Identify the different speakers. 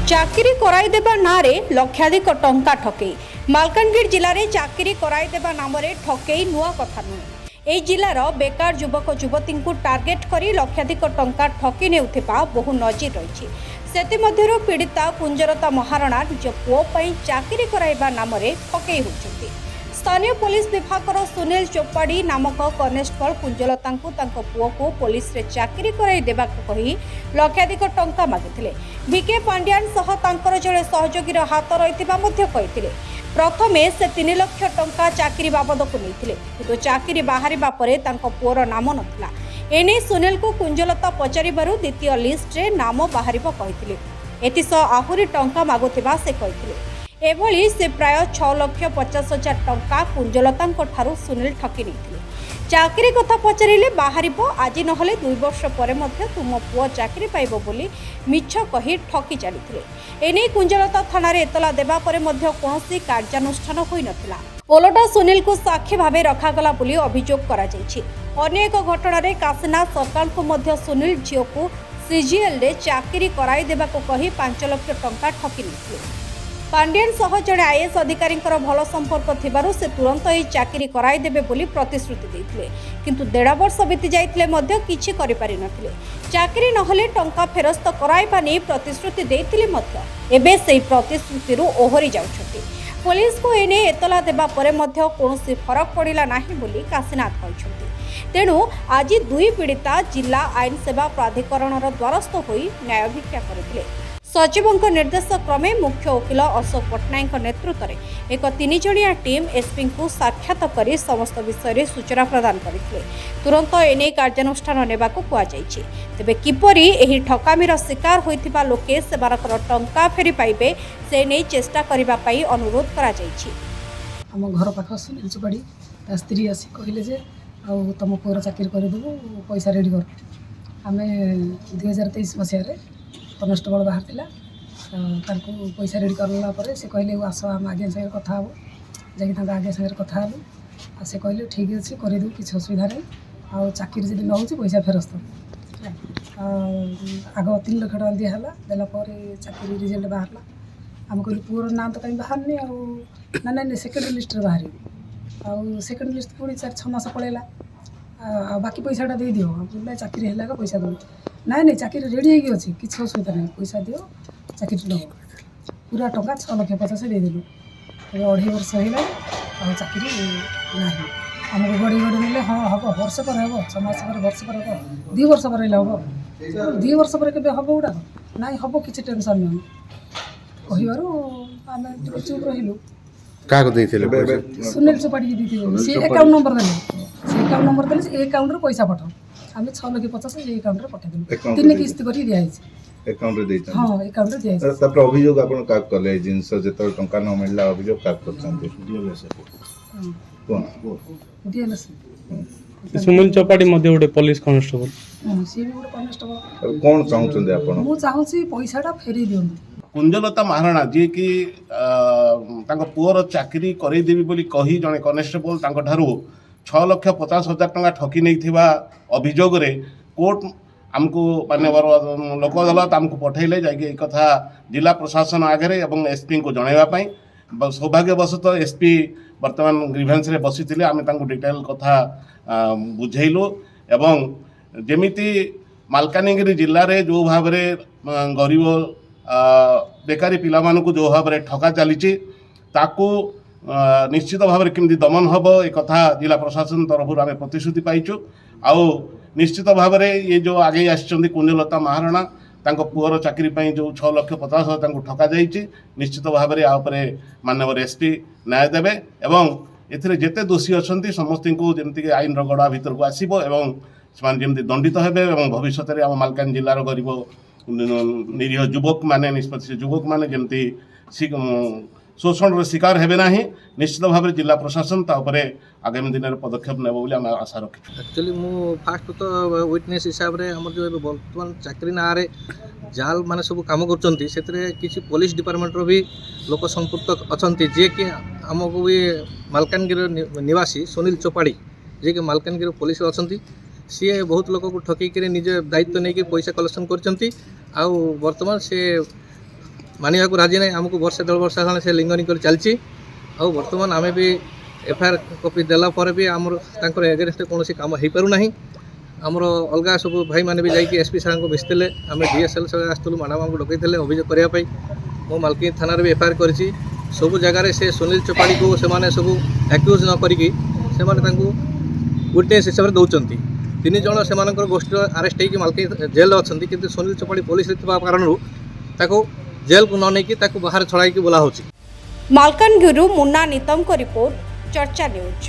Speaker 1: चाकरी कराइदेवा नारे लक्षाधिक टंका ठकई मालकानगिरी जिले में चाकरी कराइदेवा नाम ठकई नुआ कथा नुहे। यह जिलार बेकार युवक युवती टार्गेट कर लक्षाधिक टंका ठकी नेउथिबा बहु नजिर रही। से पीड़िता कुंजरता महारणा निज पुओ चाकरी कराइबा नाम ठकई होती। स्थानीय पुलिस विभाग सुनील चोपाड़ी नामक कनेस्टेबल कुंजलता पुओ को पुलिस रे चाकरी कराई देबाक कही लक्षाधिक टंका मागिथिले। भिके पांड्यान सह तांकर जड़े सहयोगी हाथ रही। प्रथमे से 3 लाख टंका चाकरी बाबद को नहीं, किंतु चाकरी बाहर पुओर नाम नथिला। एने सुनील को कुंजलता पचारिबारु द्वितीय लिस्ट रे नाम बाहर कही एथिसह आहुरी टंका मागुथिबा से कही। एभली से प्राय 6,50,000 टंका कुंजलता ठारू सुनील ठकी नहीं। चाकरी कथा पचारे बाहर आज नहले 2 वर्ष पर तुम पुओ चाकरी पाइब बोली मिछ कही ठकी चली। एने कुंजलता थाना एतला देवा पर कौनसी कार्यानुष्ठान होई नथिला। ओलटा सुनील को साक्षी भाव रखागला बोली अभियोग करा जायछि। अन्य एक घटना रे काशीनाथ सरकार को मध्य सुनील झील को सीजीएल रे चाकरी कराई देबा को कही 5 लाख टंका ठकी निथिले। पांड्यान सह जड़े आईएएस अधिकारी भल संपर्क थिबारु से तुरंत ही चाकरी कराई देबे बोली प्रतिश्रुति देथिले, किंतु 1.5 वर्ष बीती जाइतिले मध्य किछि करि पारि नथिले। चाकरी नहले टंका फेरस्त कराइबा नै प्रतिश्रुति देथिले मध्य एबे सेही प्रतिश्रुतिरु ओहरी जाउछथि। पुलिस को एने एतला देबा परे मध्य कोनोसी फरक पड़िला नाही बोली काशीनाथ कहिसथि। तेणु आज 2 पीड़िता जिला आईन सेवा प्राधिकरणर द्वारस्थ होई न्याय भिक्षा करथिले। सचिवों निर्देश क्रमे मुख्य वकिल अशोक पट्टनायक नेतृत्व में एक 3 जणिया टीम एसपी को साक्षात कर समस्त विषय सूचना प्रदान करते तुरंत एने कार्यानुष्ठान नेबा को कहुଯାଇଛି। तेबे किपरि एही ठकामीर शिकार होइथिबा लोके सेमानकर टंका फेरी पाइबे से नै चेष्टा करिबा पई अनुरोध करा जायछि।
Speaker 2: हम घर पाख सुनील चोपाड़ी ता स्त्री आसी कहले जे आ तुम पुअर चाकरी करदेबू पैसा रेडी कर। आम 2023 मसीह कनेस्टेबल बाहर थिला पैसा रेडी करला पर से कहले आस आम आगे सागर कथा हो जाकि आगे सागर कथा हलु आ से कहले ठीक अच्छे करदेबू किसी असुविधा नहीं आ चाकरी जब न हो पैसा फेरस्त आग 3 लाख टका दिहला देलापर चाकरी रिजल्ट बाहरला। आम कहलु पुअर नाम तो कहीं बाहरनी ना ना सेकेंड लिस्ट बाहर आ सेकेंड लिस्ट पुणी 4-6 मास पड़ेगा आ बाकी पैसाटा दे दियो चाकरी है पैसा दो ना नहीं चाकरी रेडी होगी अच्छी किसी असुविधा नहीं पैसा दियो चाकरी लो पूरा टंका 6,50,000 देदेलु। 2.5 वर्ष है आ चाकरी ना आमको गड़ी गड़ी मिले हाँ हम वर्ष पर हम 6 मास पर वर्ष पर हम 2 वर्ष पर हम 2 वर्ष पर के हम गुड़ा ना हम किसी टेंशन नहीं कह आम चुप रही सुनील चोपाड़ी दी सी अकाउंट नंबर देले से अकाउंट नंबर देले से अकाउंट रे पैसा पठाओ आम 6,50,000 ये अकाउंट रे पठा 3 किस्त कर दिया
Speaker 3: अकाउंट रे देता
Speaker 2: हां अकाउंट रे दिया
Speaker 3: तापर अभियोग आपण का करले जिंस जेतर टंका न मिलला अभियोग का करछन्ते
Speaker 2: डीएलएस
Speaker 4: सुनील चोपाड़ी मध्ये गोटे पुलिस कांस्टेबल
Speaker 2: सी भी गोटे कांस्टेबल
Speaker 3: कोन चाहुचंदे आपण
Speaker 2: मु चाहूसी पैसाटा फेरी दियंतु।
Speaker 5: कुंजलता महारणा जी कि पुअर चाकरी करदेवी बोली कही जड़े कनेस्टेबल ठारू 6,50,000 टंका ठकी नहीं अभियोग रे कोर्ट आमको मान्यवर लोक अदालत आमको पठेले जाकि कथा जिला प्रशासन आगे एवं एसपी को जनवाई सौभाग्यवशतः एसपी वर्तमान ग्रीभेन्स रे बसी आम डिटेल कथा बुझेलु एवं जेमिति मालकानगिरी जिले में जो भाव गरीब बेकारी पिला मानू जो भाव में ठका चली ताकू निश्चित भाव में केमती दमन हम एक कथा जिला प्रशासन तरफ आम प्रतिश्रुति पाइचु। आउ निश्चित भाव में ये जो आगे आसिचंदी कुंजलता महारणा तांको पुअर चाकरी पाई जो 6,50,000 ठका जाइए निश्चित भाव में आपरे माननीय एसपी न्याय देवे एवं एथिरे जेते दोषी अच्छा समस्त को जमीक आईन गड़ा भितर को आसो एवं से दंडित हेबे एवं भविष्य में आम मालकान जिलार गरीब निरीह युवक माने निष्पत्ति युवक माने जमती शोषण शिकार हेबे नाही निश्चित भाव में जिला प्रशासन तापरे आगामी दिन में पदक्षेप नेब बोली आम आशा रखी।
Speaker 6: एक्चुअली मु फास्ट तो विटनेस हिसाब रे हमर जो वर्तमान चाकरी ना रे जाल माने सब काम करचंती सेतरे किछि पुलिस डिपार्टमेंट रो भी लोक संपर्क अछंती जे कि हमको भी मालकानगिरी निवासी सुनील चोपाड़ी जे कि मालकानगिरी पुलिस अछंती सी बहुत लोक को ठकई निज दायित्व नहीं कि पैसा कलेक्शन कर वर्तमान से ମାନିବାକୁ ରାଜି ନାହିଁ। ଆମକୁ ବର୍ଷେ 1.5 ବର୍ଷ ହେଲାଣି ସେ ଲିଙ୍ଗରିଂ କରି ଚାଲିଛି। ଆଉ ବର୍ତ୍ତମାନ ଆମେ ବି ଏଫଆଇଆର କପି ଦେଲା ପରେ ବି ଆମର ତାଙ୍କର ଏଗେନଷ୍ଟରେ କୌଣସି କାମ ହେଇପାରୁନାହିଁ। ଆମର ଅଲଗା ସବୁ ଭାଇମାନେ ବି ଯାଇକି ଏସ୍ପି ସାର୍ଙ୍କୁ ମିଶିଥିଲେ। ଆମେ DSL ସହ ଆସିଥିଲୁ, ମ୍ୟାଡ଼ାମ୍ ଆମକୁ ଡକେଇଥିଲେ ଅଭିଯୋଗ କରିବା ପାଇଁ। ମୁଁ ମାଲକାନଗିରି ଥାନାରେ ବି ଏଫଆଇଆର କରିଛି। ସବୁ ଜାଗାରେ ସେ ସୁନୀଲ ଚୋପାଡ଼ିକୁ ସେମାନେ ସବୁ ଆକ୍ୟୁଜ୍ ନ କରିକି ସେମାନେ ତାଙ୍କୁ ୱିଟନେସ୍ ହିସାବରେ ଦେଉଛନ୍ତି। 3 ଜଣ ସେମାନଙ୍କର ଗୋଷ୍ଠୀର ଆରେଷ୍ଟ ହେଇକି ମାଲକାନଗିରି ଜେଲ୍ରେ ଅଛନ୍ତି, କିନ୍ତୁ ସୁନୀଲ ଚୋପାଡ଼ି ପୋଲିସରେ ଥିବା କାରଣରୁ ତାକୁ ଜେଲ୍କୁ ନ ନେଇକି ତାକୁ ବାହାରେ ଛଡ଼ାଇକି ବୋଲା ହେଉଛି।
Speaker 1: ମାଲକାନଗିରିରୁ ମୁନ୍ନା ନିତମଙ୍କ ରିପୋର୍ଟ, ଚର୍ଚ୍ଚା ନ୍ୟୁଜ୍।